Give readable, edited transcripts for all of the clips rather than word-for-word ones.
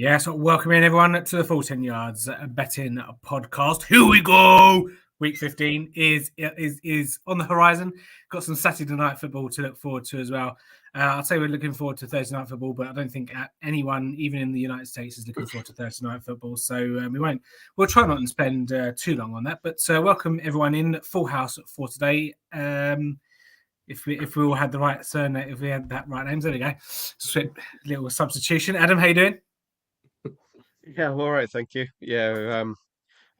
Yeah, so welcome in everyone to the Full 10 Yards Betting Podcast. Here we go. Week 15 is on the horizon. Got some Saturday night football to look forward to as well. I'd say we're looking forward to Thursday night football, but I don't think anyone, even in the United States, is looking forward to Thursday night football. So we'll try not to spend too long on that. But welcome everyone in. Full house for today. If we all had the right surname, if we had that right names, there we go. Little substitution. Adam, how you doing? Yeah, I'm all right, thank you. Yeah,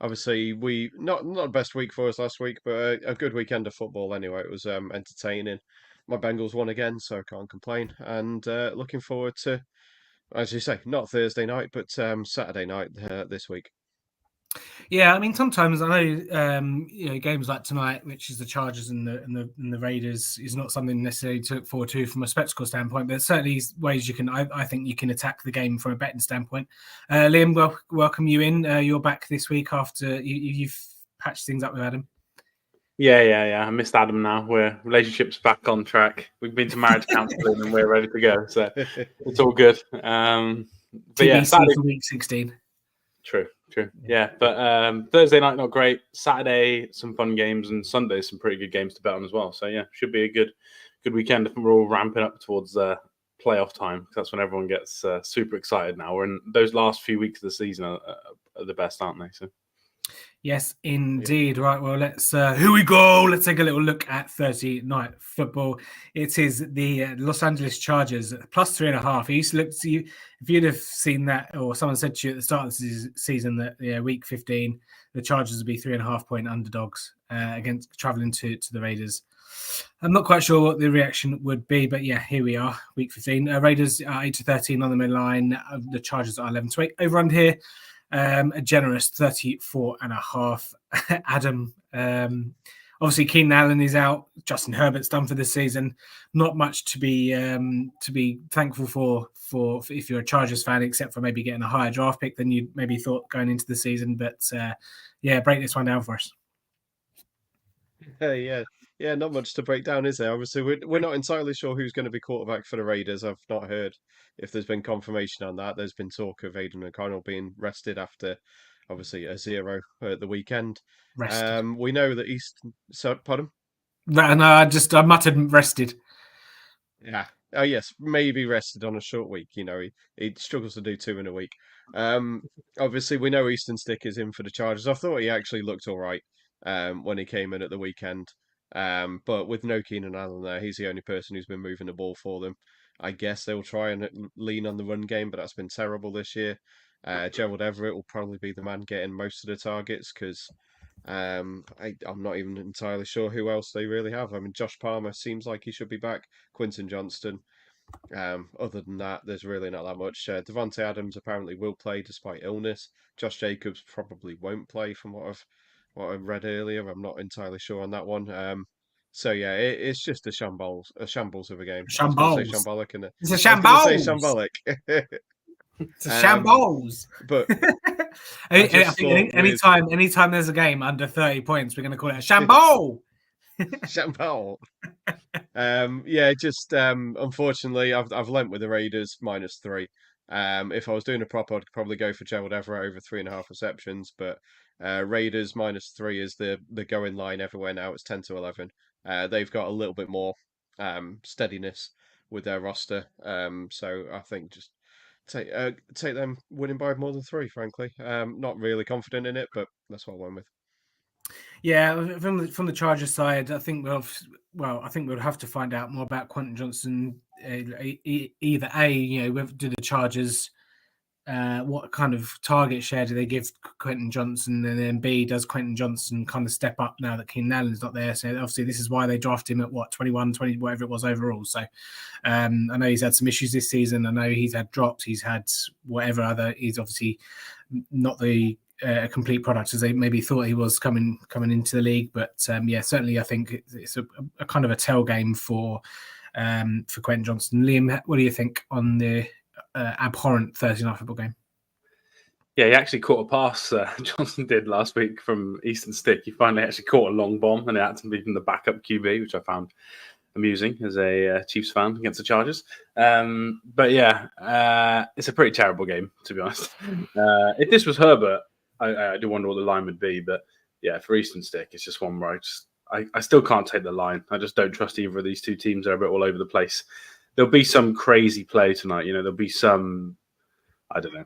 obviously we not the best week for us last week, but a good weekend of football anyway. It was entertaining. My Bengals won again, so I can't complain. And looking forward to, as you say, not Thursday night, but Saturday night this week. Yeah, I mean, sometimes I know games like tonight, which is the Chargers and the Raiders, is not something necessarily to look forward to from a spectacle standpoint. But there's certainly ways you can, I think, you can attack the game from a betting standpoint. Liam, welcome you in. You're back this week after you've patched things up with Adam. Yeah. I missed Adam now. Relationship's back on track. We've been to marriage counselling and we're ready to go. So it's all good. But yeah, Saturday for week 16. True. Yeah, but Thursday night not great. Saturday some fun games, and Sunday some pretty good games to bet on as well. So yeah, should be a good weekend. If we're all ramping up towards playoff time, that's when everyone gets super excited. Now we're in those last few weeks of the season are the best, aren't they? So. Yes, indeed. Yeah. Right, well, here we go. Let's take a little look at Thursday night football. It is the Los Angeles Chargers plus 3.5. I used to look to you, if you'd have seen that, or someone said to you at the start of the season that week 15, the Chargers would be 3.5 point underdogs against traveling to the Raiders. I'm not quite sure what the reaction would be, but yeah, here we are, week 15. Raiders are 8-13 on the midline. The Chargers are 11-8. Over under here. A generous 34.5. Adam, obviously Keenan Allen is out. Justin Herbert's done for this season. Not much to be thankful for if you're a Chargers fan, except for maybe getting a higher draft pick than you maybe thought going into the season. But break this one down for us. Yeah, not much to break down, is there? Obviously, we're not entirely sure who's going to be quarterback for the Raiders. I've not heard if there's been confirmation on that. There's been talk of Aidan O'Connell being rested after, obviously, a 0 at the weekend. We know that pardon? No, I muttered rested. Yeah. Oh, yes, maybe rested on a short week. He struggles to do 2 in a week. Obviously, we know Easton Stick is in for the Chargers. I thought he actually looked all right when he came in at the weekend. But with no Keenan Allen there, he's the only person who's been moving the ball for them. I guess they'll try and lean on the run game, but that's been terrible this year. Gerald Everett will probably be the man getting most of the targets because I'm not even entirely sure who else they really have. I mean, Josh Palmer seems like he should be back. Quentin Johnston. Other than that, there's really not that much. Devontae Adams apparently will play despite illness. Josh Jacobs probably won't play from what I've read earlier. I'm not entirely sure on that one. So yeah, it's just a shambles of a game. Shambles. I was going to say shambolic, and it's a shambles. I was going to say shambolic. It's a shambles. But I think anytime there's a game under 30 points, we're going to call it a shambles. Shambol. Unfortunately, I've lent with the Raiders -3. If I was doing a prop, I'd probably go for Gerald Everett over 3.5 receptions, but Raiders -3 is the going line everywhere now. It's 10-11. They've got a little bit more steadiness with their roster, so I think just take them winning by more than 3. Frankly, not really confident in it, but that's what I went with. Yeah, from the Chargers side, I think we'll have to find out more about Quentin Johnston. Either do the Chargers what kind of target share do they give Quentin Johnston, and then B, does Quentin Johnston kind of step up now that Keenan Allen's not there? So obviously this is why they drafted him at 21, 20, whatever it was overall. So I know he's had some issues this season. I know he's had drops. He's had whatever other. He's obviously not the a complete product as they maybe thought he was coming into the league, but certainly I think it's a kind of a tell game for Quentin Johnston. Liam, what do you think on the abhorrent Thursday night football game? Yeah, he actually caught a pass. Johnson did last week from Easton Stick. He finally actually caught a long bomb, and it had to be from the backup QB, which I found amusing as a Chiefs fan against the Chargers. But yeah, it's a pretty terrible game, to be honest. If this was Herbert, I do wonder what the line would be. But yeah, for Eastern Stick, it's just one where I still can't take the line. I just don't trust either of these two teams. They're a bit all over the place. There'll be some crazy play tonight. There'll be some, I don't know.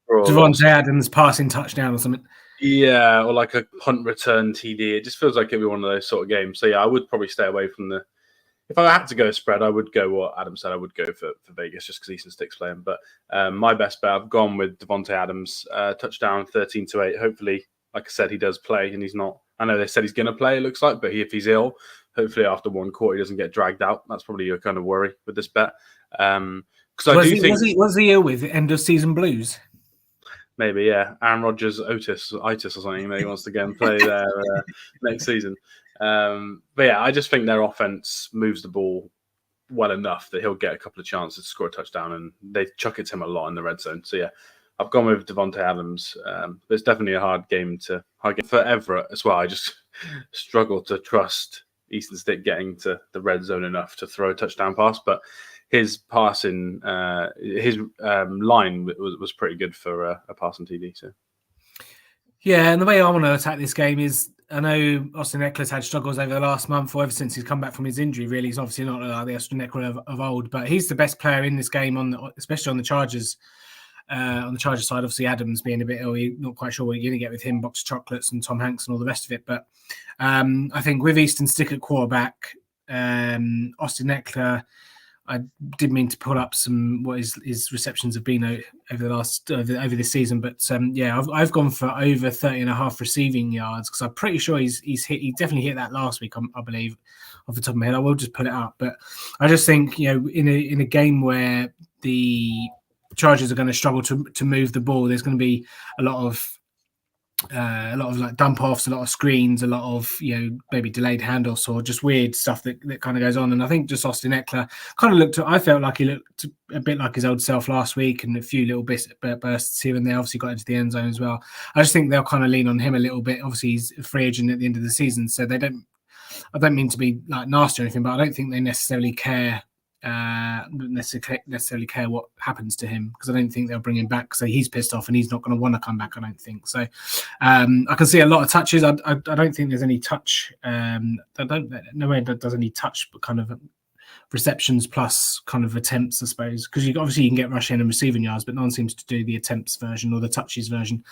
Devontae Adams passing touchdown or something. Yeah, or like a punt return TD. It just feels like it'd be one of those sort of games. So yeah, I would probably stay away from the. If I had to go spread, I would go what Adam said. I would go for Vegas just because Eastern Stick's playing. But my best bet, I've gone with Devontae Adams, touchdown 13-8. Hopefully, like I said, he does play, and he's not. I know they said he's going to play. It looks like, but if he's ill, hopefully after one quarter he doesn't get dragged out. That's probably your kind of worry with this bet. Because I do think was he ill with end of season blues? Maybe, yeah. Aaron Rodgers, itis or something. Maybe he wants to go and play there next season. But yeah, I just think their offense moves the ball well enough that he'll get a couple of chances to score a touchdown, and they chuck it to him a lot in the red zone. So yeah, I've gone with Devontae Adams. But it's definitely a hard game for Everett as well. I just struggle to trust Eastern Stick getting to the red zone enough to throw a touchdown pass, but his passing, his line was pretty good for a passing TD. So, yeah, and the way I want to attack this game is, I know Austin Eckler's had struggles over the last month or ever since he's come back from his injury. Really, he's obviously not like the Austin Eckler of old, but he's the best player in this game, especially on the Chargers. On the Chargers side, obviously Adams being a bit ill, you're not quite sure what you're going to get with him, box of chocolates and Tom Hanks and all the rest of it. But I think with Eastern Stick at quarterback, Austin Eckler, I did mean to pull up what his receptions have been over this season, but yeah, I've gone for over 30.5 receiving yards because I'm pretty sure he definitely hit that last week, I believe, off the top of my head. I will just pull it up, but I just think in a game where the Chargers are going to struggle to move the ball, there's going to be a lot of like dump offs, a lot of screens, a lot of maybe delayed handoffs or just weird stuff that kind of goes on. And I think just Austin Eckler kind of I felt like he looked a bit like his old self last week, and a few little bursts here and there. Obviously got into the end zone as well. I just think they'll kind of lean on him a little bit. Obviously he's a free agent at the end of the season, so I don't mean to be like nasty or anything, but I don't think they necessarily care what happens to him, because I don't think they'll bring him back. So he's pissed off and he's not going to want to come back, I don't think. So I can see a lot of touches. I don't think there's any touch. No way does any touch, but kind of receptions plus kind of attempts, I suppose, because obviously you can get rushing and receiving yards, but no one seems to do the attempts version or the touches version.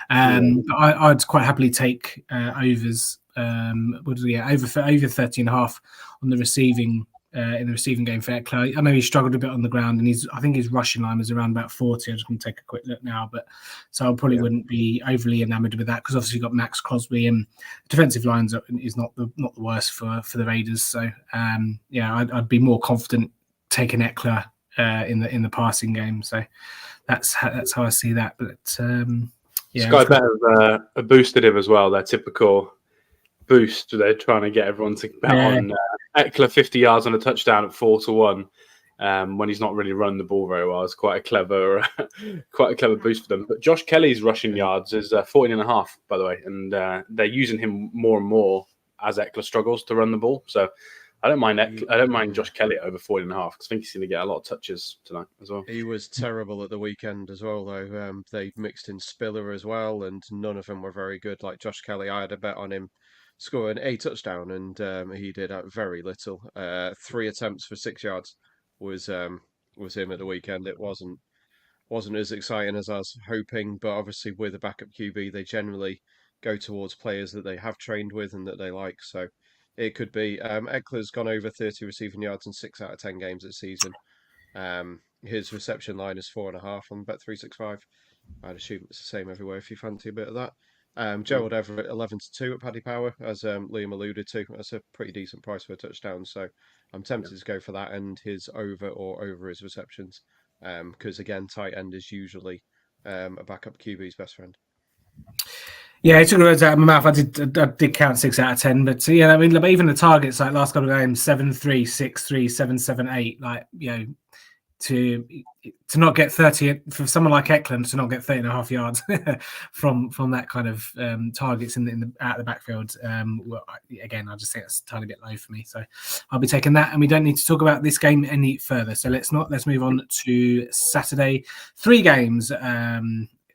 But I'd quite happily take overs. Over 30.5 on the receiving. In the receiving game for Eckler. I know he struggled a bit on the ground, and I think his rushing line was around about 40. I'm just going to take a quick look now, but so I probably wouldn't be overly enamored with that, because obviously you've got Max Crosby, and the defensive lines is not the worst for the Raiders. So I'd be more confident taking Eckler in the passing game. So that's how I see that. But Sky Bet have boosted him as well. Their typical boost. They're trying to get everyone to bet on Eckler 50 yards on a touchdown at 4-1 when he's not really running the ball very well. It's quite a clever boost for them. But Josh Kelly's rushing yards is 14.5, by the way, and they're using him more and more as Eckler struggles to run the ball. So I don't mind Josh Kelly over 14.5, because I think he's going to get a lot of touches tonight as well. He was terrible at the weekend as well, though. They mixed in Spiller as well, and none of them were very good. Like Josh Kelly, I had a bet on him scoring a touchdown, and he did very little. 3 attempts for 6 yards was him at the weekend. It wasn't as exciting as I was hoping, but obviously with a backup QB, they generally go towards players that they have trained with and that they like. So it could be. Eckler's gone over 30 receiving yards in 6 out of 10 games this season. His reception line is 4.5 on Bet365. I'd assume it's the same everywhere if you fancy a bit of that. Gerald Everett 11-2 at Paddy Power, as Liam alluded to. That's a pretty decent price for a touchdown, so I'm tempted to go for that and his over his receptions, because again, tight end is usually a backup QB's best friend. Yeah, it took words out of my mouth. I did count 6 out of 10, but I mean, even the targets like last couple of games 7-3, 6-3, 7-7-8, like to not get 30 for someone like Eklund to not get 30.5 yards from that kind of targets in the out of the backfield. Well, again, I just think it's a tiny bit low for me, so I'll be taking that. And we don't need to talk about this game any further, so let's move on to Saturday. 3 games.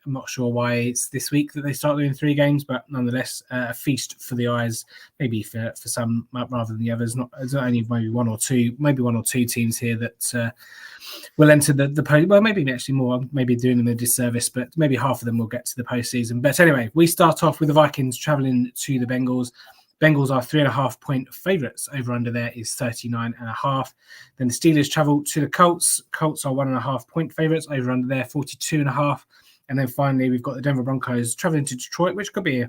I'm not sure why it's this week that they start doing 3 games, but nonetheless, a feast for the eyes. Maybe for some rather than the others. Not only maybe one or two teams here that will enter the post. Well, maybe actually more. Maybe doing them a disservice, but maybe half of them will get to the postseason. But anyway, we start off with the Vikings traveling to the Bengals. Bengals are 3.5 point favourites. Over under there is 39.5. Then the Steelers travel to the Colts. Colts are 1.5 point favourites. Over under there 42.5. And then finally, we've got the Denver Broncos traveling to Detroit, which could be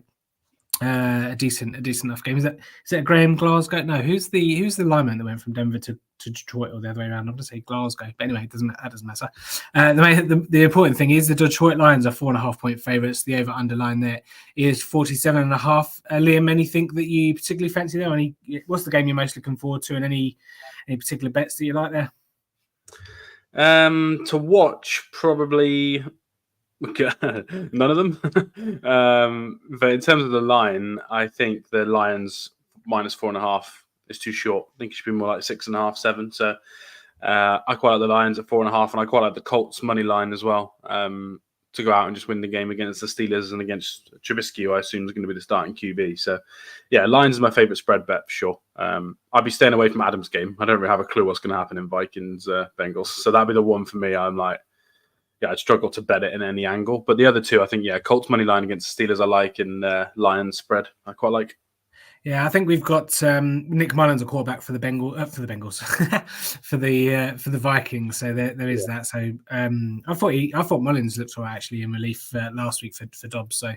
a decent enough game. Is that Graham Glasgow? No, who's the lineman that went from Denver to Detroit, or the other way around? I'm going to say Glasgow, but anyway, that doesn't matter. The important thing is the Detroit Lions are 4.5 point favourites. The over underline there is 47.5. Liam, anything that you particularly fancy there? What's the game you're most looking forward to, and any particular bets that you like there? To watch, probably. None of them. But in terms of the line, I think the Lions -4.5 is too short. I think it should be more like 6.5, 7. So I quite like the Lions at 4.5, and I quite like the Colts money line as well, to go out and just win the game against the Steelers and against Trubisky, who I assume is going to be the starting QB. So yeah, Lions is my favourite spread bet for sure. I'd be staying away from Adam's game. I don't really have a clue what's going to happen in Vikings Bengals. So that'd be the one for me. I'm like, yeah, I'd struggle to bet it in any angle. But the other two, I think, yeah, Colts money line against the Steelers I like, and Lions spread I quite like. Yeah, I think we've got Nick Mullins, a quarterback for the Bengals, for the Vikings. So there is that. So I thought Mullins looked all right actually in relief last week for Dobbs. So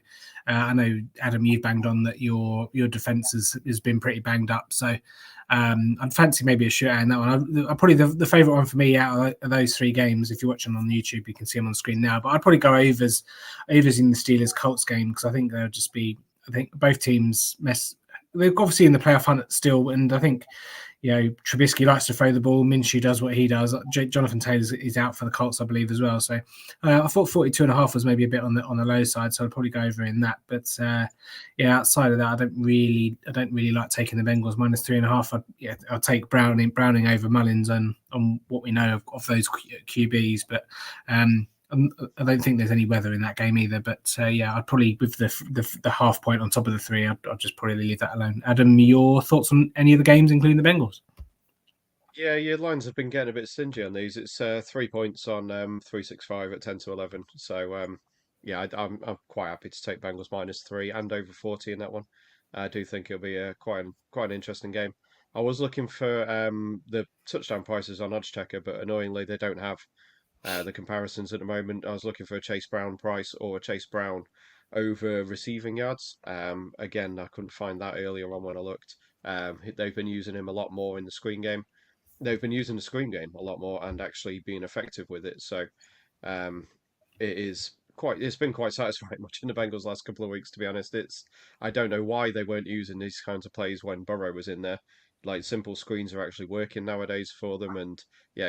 I know, Adam, you've banged on that your defense has been pretty banged up. So I'd fancy maybe a shootout in that one. Probably the favourite one for me out of those 3 games. If you're watching on YouTube, you can see them on screen now. But I'd probably go overs in the Steelers Colts game, because I think they'll just be. I think both teams They're obviously in the playoff hunt still, and I think Trubisky likes to throw the ball. Minshew does what he does. Jonathan Taylor is out for the Colts, I believe, as well. So I thought 42.5 was maybe a bit on the low side, so I'd probably go over in that. But outside of that, I don't really like taking the Bengals -3.5. I'll take Browning over Mullins on what we know of those QBs, but. I don't think there's any weather in that game either, but I'd probably, with the half point on top of the 3, I'd just probably leave that alone. Adam, your thoughts on any of the games, including the Bengals? Yeah, your lines have been getting a bit stingy on these. It's 3 points on 365 at 10 to 11. So I'm quite happy to take Bengals -3 and over 40 in that one. I do think it'll be quite an interesting game. I was looking for the touchdown prices on Oddschecker, but annoyingly they don't have the comparisons at the moment. I was looking for a Chase Brown price or a Chase Brown over receiving yards. Again, I couldn't find that earlier on when I looked. They've been using him a lot more in the screen game. They've been using the screen game a lot more and actually being effective with it. So it's been quite satisfying watching the Bengals last couple of weeks, to be honest. I don't know why they weren't using these kinds of plays when Burrow was in there. Like, simple screens are actually working nowadays for them, and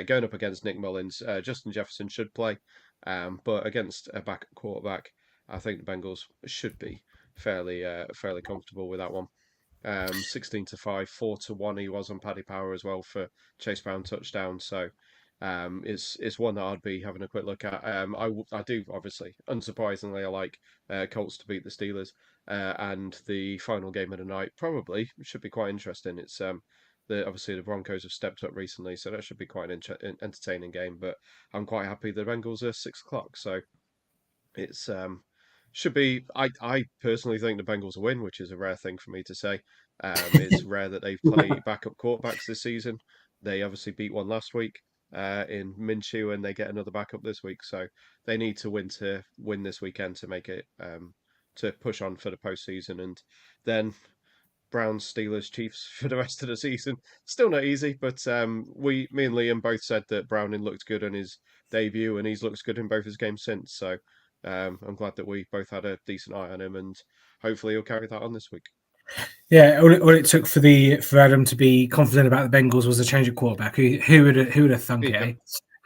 going up against Nick Mullins, Justin Jefferson should play, but against a backup quarterback, I think the Bengals should be fairly comfortable with that one. 16-5, 4-1 he was on Paddy Power as well for Chase Brown touchdown. So it's one that I'd be having a quick look at. I do, obviously, unsurprisingly, I like Colts to beat the Steelers. And the final game of the night probably should be quite interesting. It's obviously the Broncos have stepped up recently, so that should be quite an entertaining game. But I'm quite happy the Bengals are 6 o'clock, so it's should be. I personally think the Bengals will win, which is a rare thing for me to say. It's rare that they've played backup quarterbacks this season. They obviously beat one last week in Minshew, and they get another backup this week, so they need to win this weekend to make it. To push on for the postseason, and then Browns, Steelers, Chiefs for the rest of the season. Still not easy, but me and Liam both said that Browning looked good in his debut, and he's looked good in both his games since. So I'm glad that we both had a decent eye on him, and hopefully he'll carry that on this week. Yeah, all it took for Adam to be confident about the Bengals was a change of quarterback. Who would have thunk it?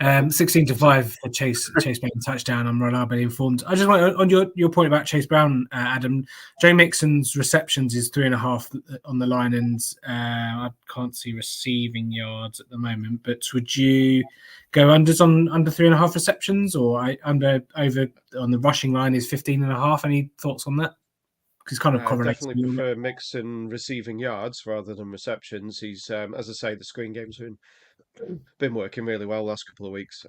16-5 for Chase Brown touchdown. I'm reliably informed. I just want on your point about Chase Brown, Adam. Joe Mixon's receptions is 3.5 on the line, and I can't see receiving yards at the moment. But would you go unders on under 3.5 receptions, or over on the rushing line is 15.5? Any thoughts on that? Because kind of correlates. Definitely prefer Mixon receiving yards rather than receptions. He's, as I say, the screen game's been working really well last couple of weeks.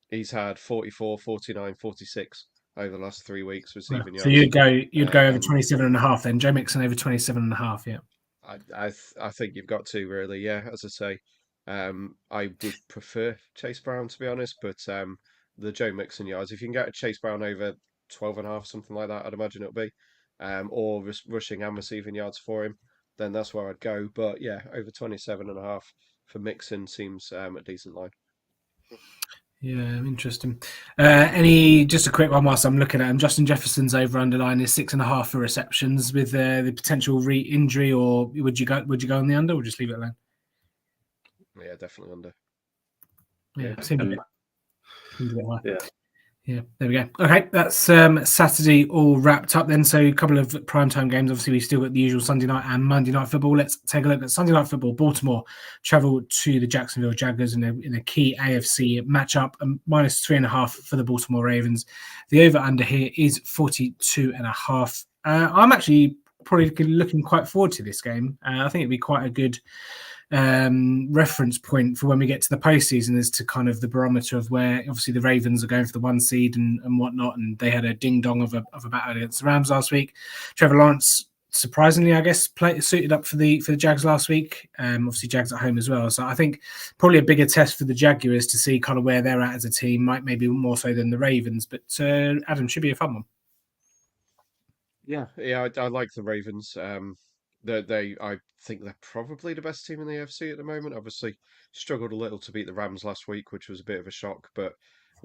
He's had 44, 49, 46 over the last 3 weeks receiving yards. So you'd go over 27.5 then. Joe Mixon over 27.5, yeah. I think you've got to really, yeah. As I say, I would prefer Chase Brown to be honest, but the Joe Mixon yards, if you can get a Chase Brown over 12.5, something like that, I'd imagine it'll be, or rushing and receiving yards for him, then that's where I'd go. But yeah, over 27.5 for Mixon seems a decent line. Yeah, interesting. Just a quick one whilst I'm looking at him. Justin Jefferson's over underline is 6.5 for receptions with the potential re-injury, or would you go on the under or just leave it alone? Yeah, definitely under. Yeah, there we go. Okay, that's Saturday all wrapped up then. So a couple of primetime games. Obviously, we still got the usual Sunday night and Monday night football. Let's take a look at Sunday night football. Baltimore travel to the Jacksonville Jaguars in a key AFC matchup, minus 3.5 for the Baltimore Ravens. The over-under here is 42.5. I'm actually probably looking quite forward to this game. I think it'd be quite a good reference point for when we get to the postseason as to kind of the barometer of where obviously the Ravens are going for the 1 seed and whatnot, and they had a ding dong of a battle against the Rams last week. Trevor Lawrence, surprisingly, I guess, suited up for the Jags last week. Obviously, Jags at home as well. So I think probably a bigger test for the Jaguars to see kind of where they're at as a team, maybe more so than the Ravens. But Adam, should be a fun one. Yeah, I like the Ravens. I think they're probably the best team in the AFC at the moment. Obviously, struggled a little to beat the Rams last week, which was a bit of a shock. But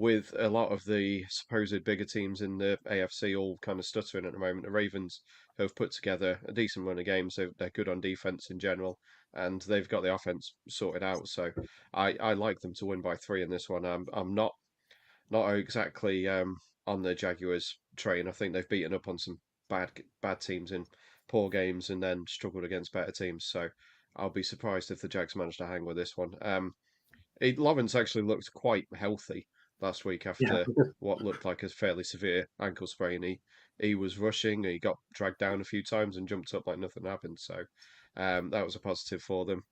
with a lot of the supposed bigger teams in the AFC all kind of stuttering at the moment, the Ravens have put together a decent run of games. They're good on defense in general, and they've got the offense sorted out. So I like them to win by 3 in this one. I'm not exactly on the Jaguars train. I think they've beaten up on some bad teams in poor games and then struggled against better teams. So I'll be surprised if the Jags manage to hang with this one. Lawrence actually looked quite healthy last week after what looked like a fairly severe ankle sprain. He was rushing, he got dragged down a few times and jumped up like nothing happened. So that was a positive for them.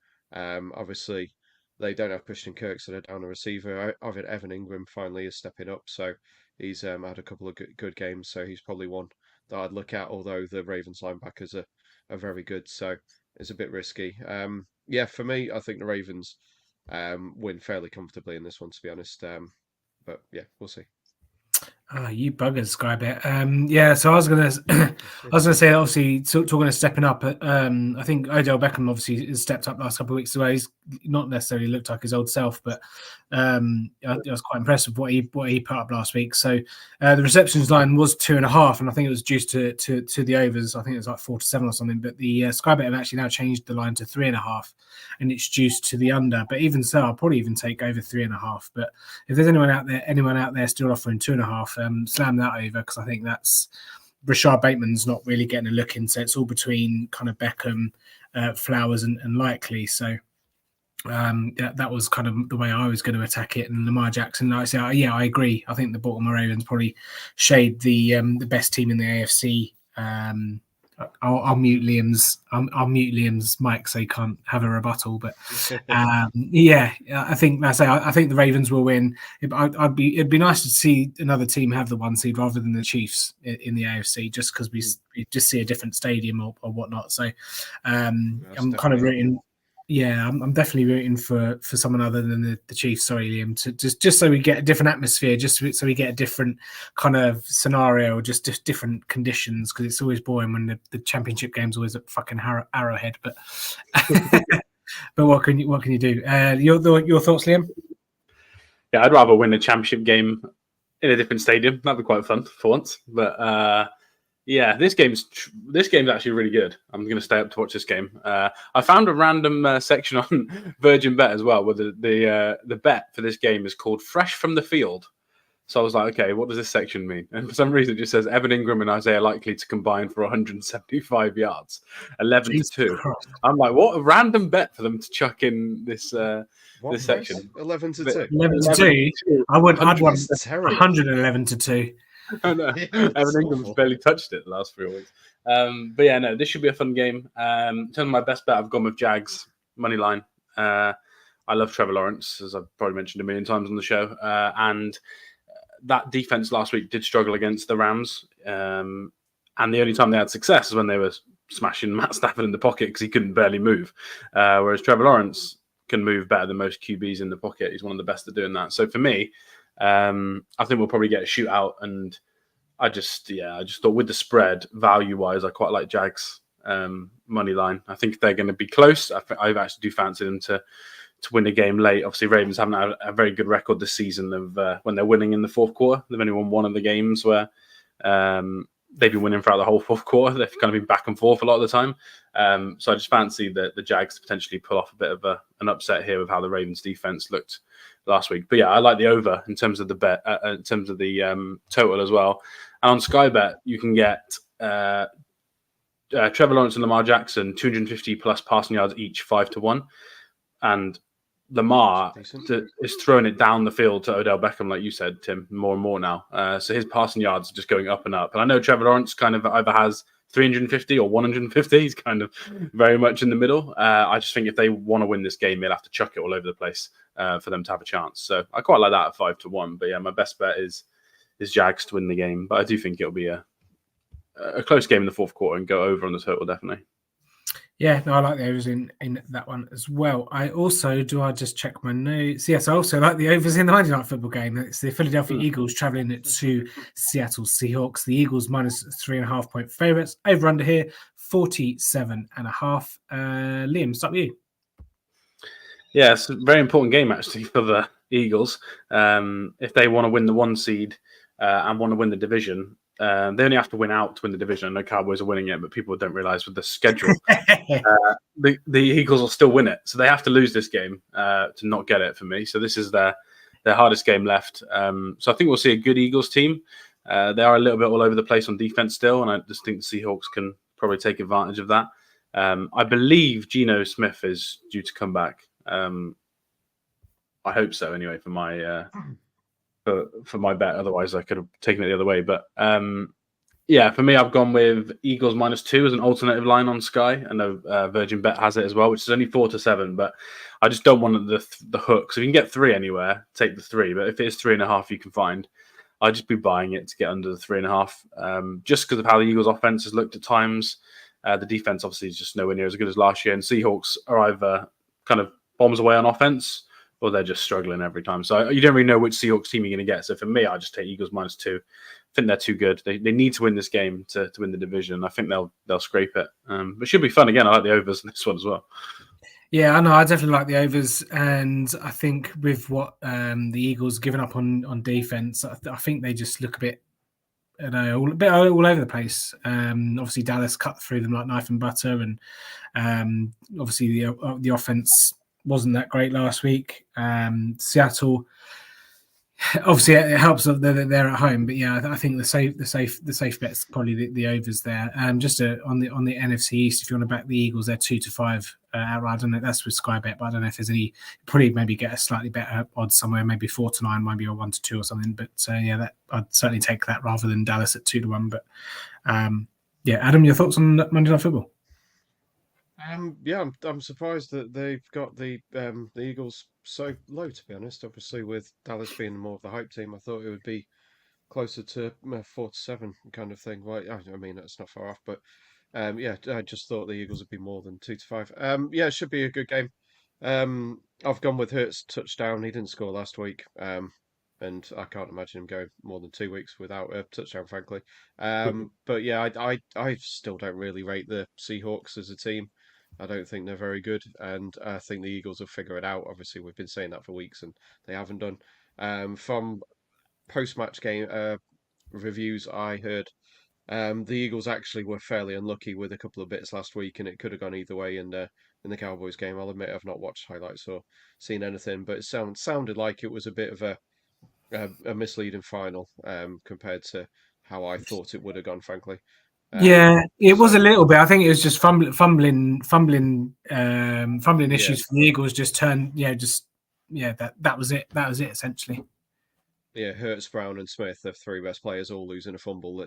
Obviously, they don't have Christian Kirk, so they're down a receiver. Evan Ingram finally is stepping up, so he's had a couple of good games, so he's probably one that I'd look at, although the Ravens linebackers are very good, so it's a bit risky. For me, I think the Ravens win fairly comfortably in this one, to be honest. But yeah, we'll see. Oh, you buggers, Skybet. So I was gonna say, obviously, talking of stepping up. I think Odell Beckham obviously has stepped up last couple of weeks away. He's not necessarily looked like his old self, but I was quite impressed with what he put up last week. So the receptions line was 2.5, and I think it was juiced to the overs. I think it was like 4 to 7 or something. But the Skybet have actually now changed the line to 3.5, and it's juiced to the under. But even so, I'll probably even take over 3.5. But if there's anyone out there still offering 2.5. Slam that over, because I think that's Rashad Bateman's not really getting a look in, so it's all between kind of Beckham, Flowers, and Likely. So that was kind of the way I was going to attack it. And Lamar Jackson, like I say, I agree. I think the Baltimore Ravens probably shade the best team in the AFC. I'll mute Liam's mic so he can't have a rebuttal. But I think the Ravens will win. It'd be nice to see another team have the 1 seed rather than the Chiefs in the AFC, just because we just see a different stadium or whatnot. So I'm kind of rooting. Yeah, I'm definitely rooting for someone other than the Chiefs. Sorry, Liam. To just so we get a different atmosphere, just so we get a different kind of scenario, or just different conditions. Because it's always boring when the championship game's always at fucking Arrowhead. But but what can you do? Your thoughts, Liam? Yeah, I'd rather win a championship game in a different stadium. That'd be quite fun for once. But Yeah, this game's actually really good. I'm going to stay up to watch this game. I found a random section on Virgin Bet as well, where the bet for this game is called "Fresh from the Field." So I was like, okay, what does this section mean? And for some reason, it just says Evan Ingram and Isaiah likely to combine for 175 yards, 11-2. Christ. I'm like, what a random bet for them to chuck in this What this price? section. 11-2. 11-2. I'd want That's terrible. 111-2. I know. Yeah, Evan that's Ingram's awful. barely touched it the last 3 weeks. But yeah, no, this should be a fun game. In terms of my best bet, I've gone with Jags money line. I love Trevor Lawrence, as I've probably mentioned a million times on the show, and that defense last week did struggle against the Rams. And the only time they had success is when they were smashing Matt Stafford in the pocket because he couldn't barely move. Whereas Trevor Lawrence can move better than most QBs in the pocket. He's one of the best at doing that. So for me, I think we'll probably get a shootout. And I just thought with the spread, value-wise, I quite like Jags money line. I think they're going to be close. I actually do fancy them to win a game late. Obviously, Ravens haven't had a very good record this season of when they're winning in the fourth quarter. They've only won one of the games where they've been winning throughout the whole fourth quarter. They've kind of been back and forth a lot of the time. So I just fancy the Jags to potentially pull off a bit of an upset here with how the Ravens defense looked last week. But yeah, I like the over in terms of the bet, in terms of the total as well. And on Sky Bet, you can get Trevor Lawrence and Lamar Jackson 250 plus passing yards each 5-1, and Lamar is throwing it down the field to Odell Beckham, like you said, Tim, more and more now. So his passing yards are just going up and up. And I know Trevor Lawrence kind of either has 350 or 150. He's kind of very much in the middle. I just think if they want to win this game, they'll have to chuck it all over the place for them to have a chance. So I quite like that at 5-1. But yeah, my best bet is Jags to win the game. But I do think it'll be a close game in the fourth quarter and go over on the total, definitely. Yeah, no, I like the overs in that one as well. I just check my notes? Yes, I also like the overs in the Monday Night Football game. It's the Philadelphia Eagles traveling to Seattle Seahawks. The Eagles minus 3.5 point favorites. Over under here, 47.5. Liam, start with you. Yeah, it's a very important game actually for the Eagles. If they want to win the 1 seed and want to win the division, they only have to win out to win the division. I know Cowboys are winning it, but people don't realize with the schedule, the Eagles will still win it. So they have to lose this game to not get it for me. So this is their hardest game left. So I think we'll see a good Eagles team. They are a little bit all over the place on defense still, and I just think the Seahawks can probably take advantage of that. I believe Geno Smith is due to come back. I hope so anyway for my for my bet. Otherwise, I could have taken it the other way. But yeah, for me, I've gone with Eagles -2 as an alternative line on Sky. I know Virgin Bet has it as well, which is only 4-7. But I just don't want the hook. So if you can get 3 anywhere, take the 3. But if it is 3.5, you can find. I'd just be buying it to get under the 3.5, just because of how the Eagles' offense has looked at times. The defense obviously is just nowhere near as good as last year, and Seahawks are either kind of bombs away on offense, or they're just struggling every time. So you don't really know which Seahawks team you're going to get. So for me, I just take Eagles -2. I think they're too good. They need to win this game to win the division. I think they'll scrape it. But it should be fun again. I like the overs in this one as well. Yeah, I know. I definitely like the overs, and I think with what the Eagles given up on defense, I think they just look a bit, all over the place. Obviously, Dallas cut through them like knife and butter, and obviously the offense wasn't that great last week. Seattle, obviously, it helps that they're at home, but yeah, I think the safe bet's probably the overs there. Just on the NFC East, if you want to back the Eagles, they're 2-5 outright. I don't know, that's with Sky Bet, but I don't know if there's any. Probably maybe get a slightly better odds somewhere, maybe 4-9, maybe a 1-2 or something. But yeah, that I'd certainly take that rather than Dallas at 2-1. But yeah, Adam, your thoughts on Monday Night Football? Yeah, I'm surprised that they've got the Eagles so low, to be honest. Obviously, with Dallas being more of the hype team, I thought it would be closer to 4-7 kind of thing. Well, I mean, that's not far off, but yeah, I just thought the Eagles would be more than 2-5. Yeah, it should be a good game. I've gone with Hurts touchdown. He didn't score last week, and I can't imagine him going more than 2 weeks without a touchdown, frankly. But yeah, I still don't really rate the Seahawks as a team. I don't think they're very good, and I think the Eagles will figure it out. Obviously, we've been saying that for weeks, and they haven't done. From post-match game reviews, I heard The Eagles actually were fairly unlucky with a couple of bits last week, and it could have gone either way in the Cowboys game. I'll admit I've not watched highlights or seen anything, but it sounded like it was a bit of a misleading final compared to how I thought it would have gone, frankly. Yeah, it was so- a little bit. I think it was just fumbling issues for the Eagles. That was it. That was it essentially. Yeah, Hurts, Brown, and Smith, the three best players, all losing a fumble.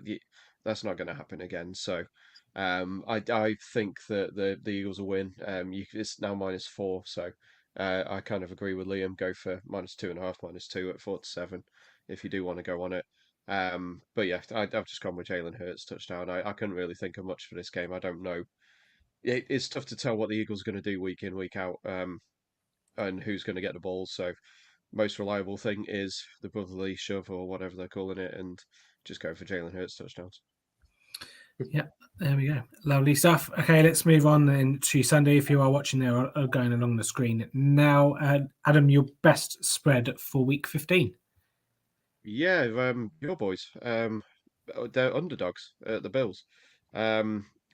That's not going to happen again. So, I think that the Eagles will win. It's now -4, so I kind of agree with Liam. Go for -2.5, -2 at 4-7, if you do want to go on it. But yeah, I've just gone with Jalen Hurts touchdown. I couldn't really think of much for this game. I don't know. It's tough to tell what the Eagles are going to do week in, week out, and who's going to get the ball. So most reliable thing is the brotherly shove or whatever they're calling it, and just go for Jalen Hurts touchdowns. Yeah, there we go. Lovely stuff. Okay, let's move on then to Sunday. If you are watching there are going along the screen now, Adam, your best spread for week 15. Yeah, your boys. They're underdogs at the Bills. I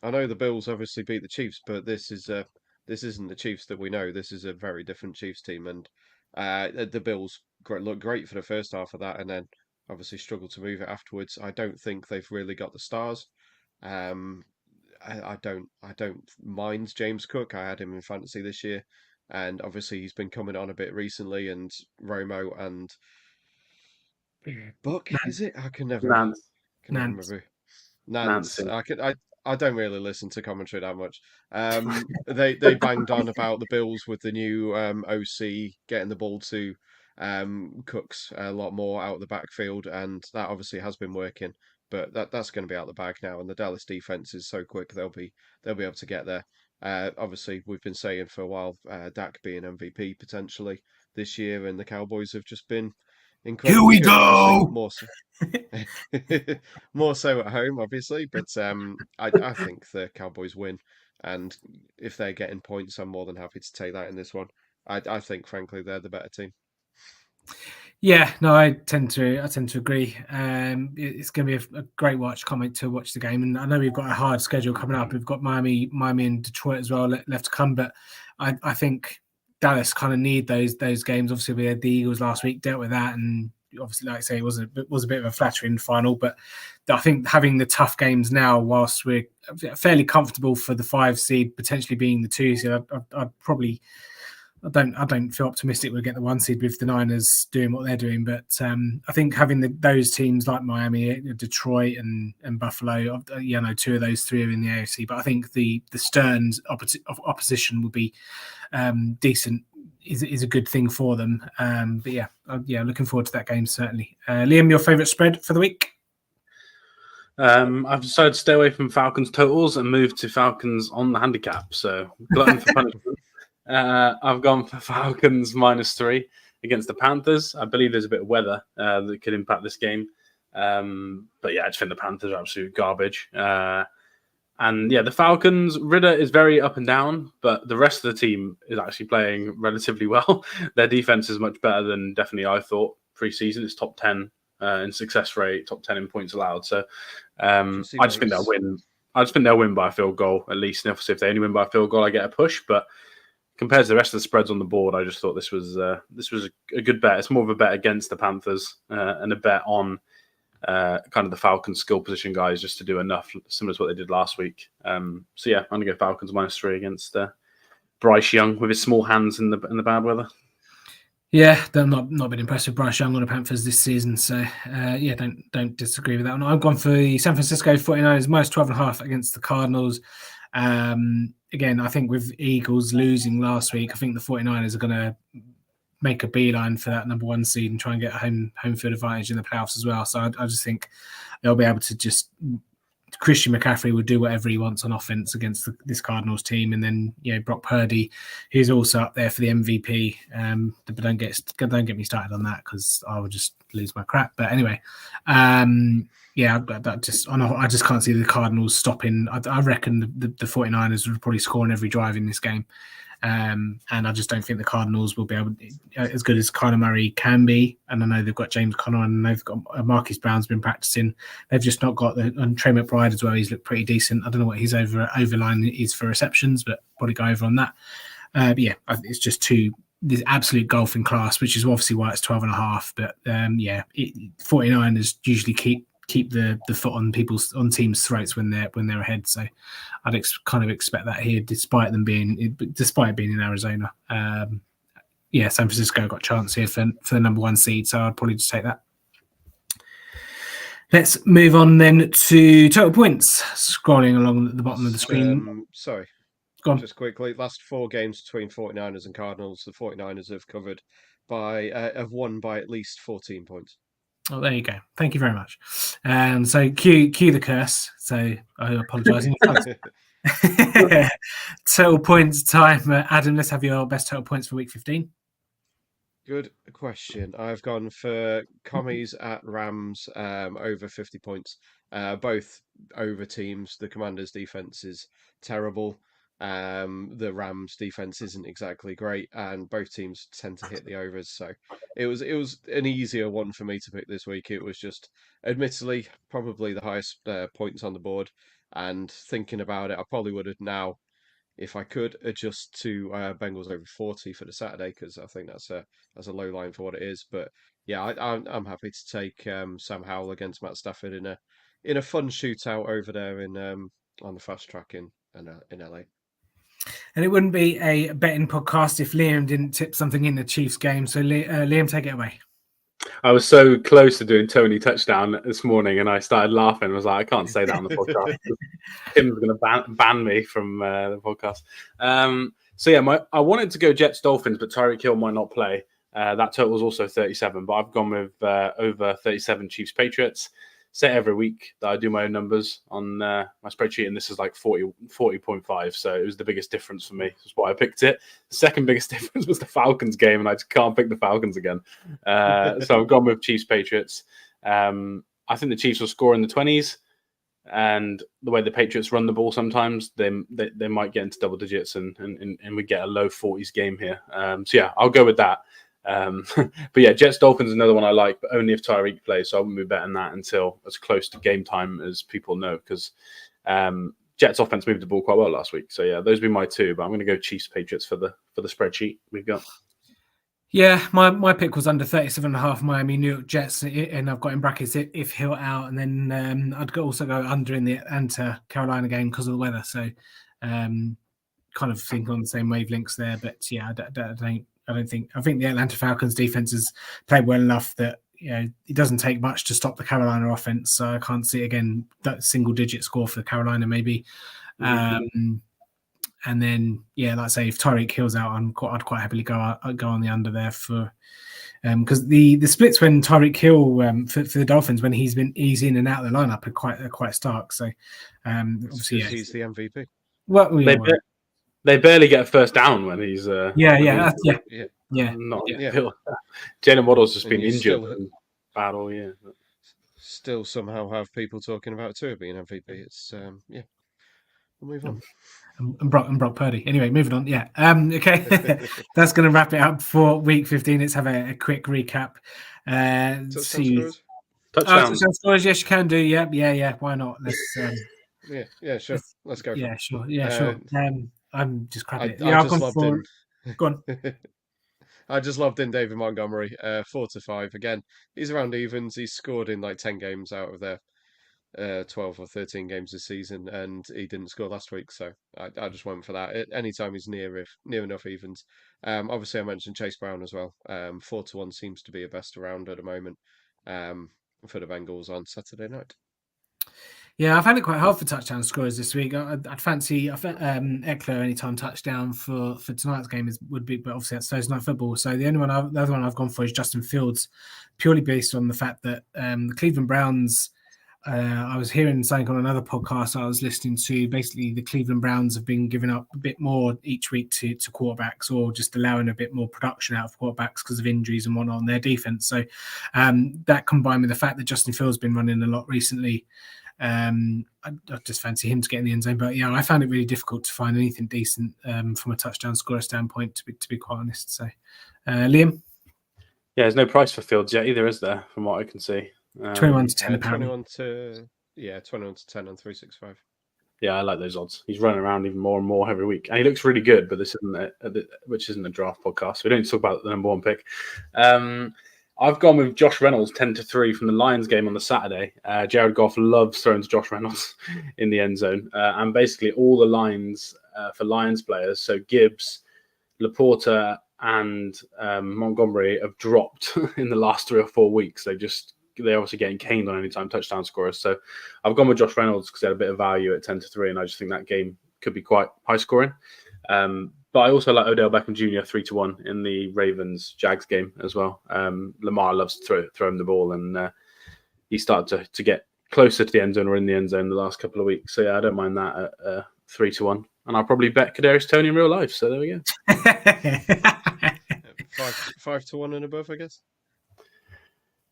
know the Bills obviously beat the Chiefs, but this isn't the Chiefs that we know. This is a very different Chiefs team, and the Bills look great for the first half of that, and then obviously struggled to move it afterwards. I don't think they've really got the stars. I don't mind James Cook. I had him in fantasy this year, and obviously he's been coming on a bit recently. And Romo and Buck, is it? I can never Nance. remember. Nance. I don't really listen to commentary that much. They banged on about the Bills with the new OC getting the ball to Cooks a lot more out of the backfield, and that obviously has been working. But that's going to be out of the bag now, and the Dallas defense is so quick they'll be able to get there. Obviously, we've been saying for a while Dak being MVP potentially this year, and the Cowboys have just been incredible. Here we go. More so at home, obviously, but I think the Cowboys win, and if they're getting points, I'm more than happy to take that in this one. I think, frankly, they're the better team. Yeah, no, I tend to agree. It's going to be a great watch. Can't wait to watch the game, and I know we've got a hard schedule coming up. We've got Miami, and Detroit as well left to come, but I think Dallas kind of need those games. Obviously, we had the Eagles last week, dealt with that, and obviously, like I say, it was a bit of a flattering final. But I think having the tough games now, whilst we're fairly comfortable for the 5 seed potentially being the 2 seed, I'd probably. I don't feel optimistic we'll get the 1 seed with the Niners doing what they're doing, but I think having those teams like Miami, Detroit, and Buffalo, 2 of those 3 are in the AFC. But I think the Stearns opposition will be decent. Is a good thing for them. But looking forward to that game certainly. Liam, your favourite spread for the week? I've decided to stay away from Falcons totals and move to Falcons on the handicap. So glutton for punishment. I've gone for Falcons -3 against the Panthers. I believe there's a bit of weather that could impact this game. But yeah, I just think the Panthers are absolute garbage. And yeah, the Falcons, Ridder is very up and down, but the rest of the team is actually playing relatively well. Their defense is much better than definitely I thought pre-season. It's top 10 in success rate, top 10 in points allowed. So I just think they'll win. I just think they'll win by a field goal at least. And obviously, if they only win by a field goal, I get a push. But compared to the rest of the spreads on the board, I just thought this was a good bet. It's more of a bet against the Panthers and a bet on kind of the Falcons skill position guys just to do enough, similar to what they did last week. So yeah, I'm going to go Falcons -3 against Bryce Young with his small hands in the bad weather. Yeah, they've not been impressed with Bryce Young on the Panthers this season. So don't disagree with that one. I've gone for the San Francisco 49ers -12.5 against the Cardinals. Again, I think with Eagles losing last week, I think the 49ers are going to make a beeline for that number 1 seed and try and get a home field advantage in the playoffs as well. So I just think they'll be able to just Christian McCaffrey will do whatever he wants on offense against this Cardinals team, and then Brock Purdy, who's also up there for the MVP. But don't get me started on that because I would just lose my crap. But anyway, I just can't see the Cardinals stopping. I reckon the 49ers will probably score on every drive in this game. And I just don't think the Cardinals will be able as good as Kyler Murray can be. And I know they've got James Conner and they've got Marquise Brown's been practicing. They've just not got and Trey McBride as well. He's looked pretty decent. I don't know what his overline is for receptions, but probably go over on that. But yeah, it's just this absolute golfing class, which is obviously why it's 12.5. But 49ers usually keep the foot on teams' throats when they're ahead. So I'd kind of expect that here, despite being in Arizona. San Francisco got a chance here for the number 1 seed, so I'd probably just take that. Let's move on then to total points. Scrolling along at the bottom of the screen. Sorry. Go on. Just quickly, last 4 games between 49ers and Cardinals, the 49ers have won by at least 14 points. Oh, there you go. Thank you very much. So cue the curse. So I apologise. Total points time. Adam, let's have your best total points for week 15. Good question. I've gone for commies at Rams over 50 points. Both over teams. The Commanders' defense is terrible. The Rams' defense isn't exactly great, and both teams tend to hit the overs. So it was an easier one for me to pick this week. It was just, admittedly, probably the highest points on the board. And thinking about it, I probably would have now, if I could, adjust to Bengals over 40 for the Saturday, because I think that's a low line for what it is. But yeah, I'm happy to take Sam Howell against Matt Stafford in a fun shootout over there on the fast track in LA. And it wouldn't be a betting podcast if Liam didn't tip something in the Chiefs game. So Liam, take it away. I was so close to doing Tony touchdown this morning, and I started laughing. I was like, I can't say that on the podcast. Tim's going to ban me from the podcast. I wanted to go Jets Dolphins, but Tyreek Hill might not play. That total is also 37, but I've gone with over 37 Chiefs Patriots. Say every week that I do my own numbers on my spreadsheet, and this is like 40.5. So it was the biggest difference for me. That's why I picked it. The second biggest difference was the Falcons game, and I just can't pick the Falcons again. So I've gone with Chiefs Patriots. I think the Chiefs will score in the 20s, and the way the Patriots run the ball sometimes, they might get into double digits, and we get a low 40s game here. I'll go with that. But yeah, Jets Dolphins is another one I like, but only if Tyreek plays. So I wouldn't be betting that until as close to game time as people know, because Jets offense moved the ball quite well last week. So yeah, those would be my 2. But I'm going to go Chiefs Patriots for the spreadsheet we've got. Yeah, my pick was under 37.5 Miami New York Jets, and I've got in brackets if Hill out, and then I'd also go under in the Atlanta Carolina game because of the weather. So kind of think on the same wavelengths there. But yeah, I think the Atlanta Falcons defense has played well enough that it doesn't take much to stop the Carolina offense. So I can't see again that single-digit score for Carolina maybe. And then like I say, if Tyreek Hill's out, I'd quite happily go on the under there for because the splits when Tyreek Hill for the Dolphins when he's in and out of the lineup are quite stark. So obviously he's the MVP. Well, they barely get a first down when he's Not Jalen Waddle's just been injured and bad all year. But still somehow have people talking about Tua being MVP. It's we'll move on. And Brock Purdy. Anyway, moving on. Yeah. Okay. That's going to wrap it up for week 15. Let's have a quick recap. Touchdown scores. Yes, you can do. Yeah. Why not? Let's. Sure. Let's go. Yeah, sure. Yeah, sure. I'm just crapping. Go on. I just loved in David Montgomery, 4-5 again. He's around evens. He's scored in like 10 games out of their 12 or 13 games this season, and he didn't score last week, so I just went for that. Anytime he's near enough evens. Obviously, I mentioned Chase Brown as well. 4-1 seems to be a best around at the moment for the Bengals on Saturday night. Yeah, I found it quite hard for touchdown scorers this week. I'd fancy Eckler anytime touchdown for tonight's game would be, but obviously that's Thursday Night Football. So the other one I've gone for is Justin Fields, purely based on the fact that the Cleveland Browns. I was hearing something on another podcast I was listening to. Basically, the Cleveland Browns have been giving up a bit more each week to quarterbacks, or just allowing a bit more production out of quarterbacks because of injuries and whatnot on their defense. So that combined with the fact that Justin Fields has been running a lot recently. I just fancy him to get in the end zone. But yeah, I found it really difficult to find anything decent from a touchdown scorer standpoint, to be quite honest. So, Liam? Yeah, there's no price for Fields yet either, is there, from what I can see? 21 to 10, apparently. 21 to 10 on 365. Yeah, I like those odds. He's running around even more and more every week, and he looks really good. But this isn't which isn't a draft podcast. We don't talk about the number one pick. I've gone with Josh Reynolds 10-3 from the Lions game on the Saturday. Jared Goff loves throwing to Josh Reynolds in the end zone, and basically all the lines for Lions players. So Gibbs, Laporta, and Montgomery have dropped in the last 3 or 4 weeks. They're obviously getting caned on anytime touchdown scorers. So I've gone with Josh Reynolds because they had a bit of value at 10-3, and I just think that game could be quite high scoring. But I also like Odell Beckham Jr. 3-1 in the Ravens-Jags game as well. Lamar loves to throw him the ball, and he started to get closer to the end zone or in the end zone the last couple of weeks. So yeah, I don't mind that at 3-1. And I'll probably bet Kadarius Toney in real life. So there we go. 5-1 and above, I guess.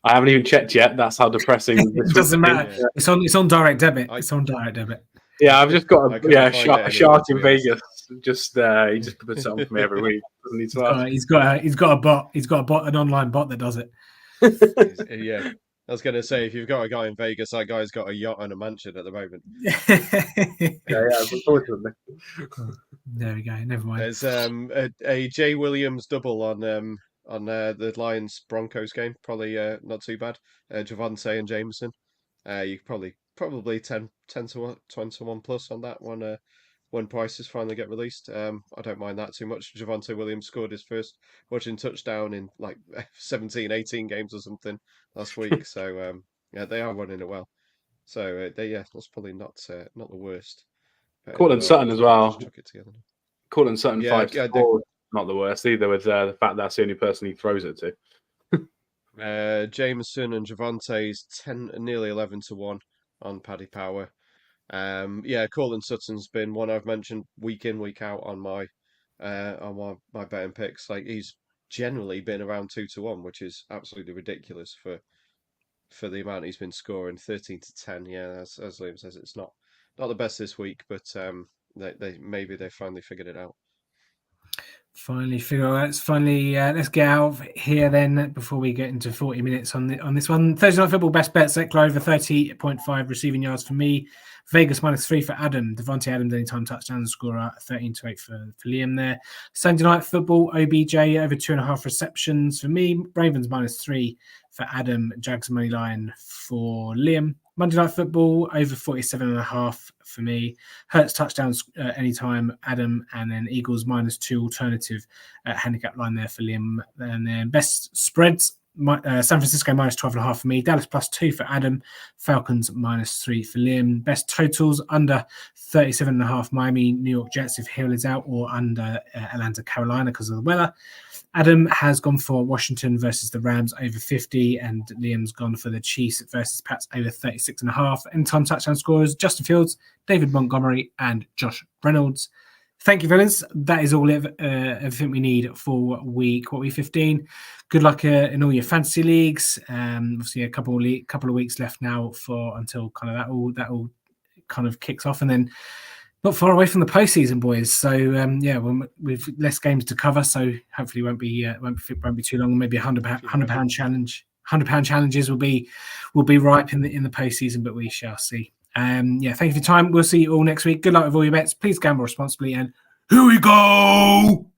I haven't even checked yet. That's how depressing. It doesn't matter. Yeah. It's on direct debit. It's on direct debit. Yeah, I've just got a shark in Vegas. He just puts it on for me every week. Doesn't need to ask. He's got a bot. He's got a bot, an online bot that does it. Yeah, I was going to say, if you've got a guy in Vegas, that guy's got a yacht and a mansion at the moment. There we go. Never mind. There's a Jay Williams double on the Lions Broncos game. Probably not too bad. Javonte and Jameson. You probably 10 to 1 plus on that one. When prices finally get released, I don't mind that too much. Javonte Williams scored his first rushing touchdown in like 17, 18 games or something last week. So yeah, they are running it well. So that's probably not the worst. Cortland Sutton as well. Chuck it together. Cortland Sutton 5 not the worst either, with the fact that's the only person he throws it to. Jameson and Javonte's nearly 11-1 on Paddy Power. Cortland Sutton's been one I've mentioned week in, week out on my betting picks. Like, he's generally been around 2-1, which is absolutely ridiculous for the amount he's been scoring. 13-10. Yeah, as Liam says, it's not the best this week, but they finally figured it out. Let's get out of here then before we get into 40 minutes on this one. Thursday Night Football best bet, Eckler over 30.5 receiving yards for me. Vegas -3 for Adam. Devontae Adams anytime touchdown scorer, 13-8 for Liam there. Sunday Night Football, OBJ over 2.5 receptions for me. Ravens -3 for Adam. Jags money line for Liam. Monday Night Football over 47.5 for me. Hurts touchdowns anytime, Adam, and then Eagles -2 alternative handicap line there for Liam. And then best spreads, San Francisco -12.5 for me. Dallas +2 for Adam. Falcons -3 for Liam. Best totals under 37.5 Miami, New York Jets if Hill is out, or under Atlanta, Carolina because of the weather. Adam has gone for Washington versus the Rams over 50, and Liam's gone for the Chiefs versus Pats over 36.5. Anytime touchdown scorers, Justin Fields, David Montgomery, and Josh Reynolds. Thank you, villains. That is all everything we need for week 15. Good luck in all your fantasy leagues. Obviously, a couple of weeks left now until kind of that all kind of kicks off, and then not far away from the postseason, boys. So we've less games to cover, so hopefully won't be too long. Maybe £100 challenge. £100 challenges will be ripe in the postseason, but we shall see. Thank you for your time. We'll see you all next week. Good luck with all your bets. Please gamble responsibly, and here we go.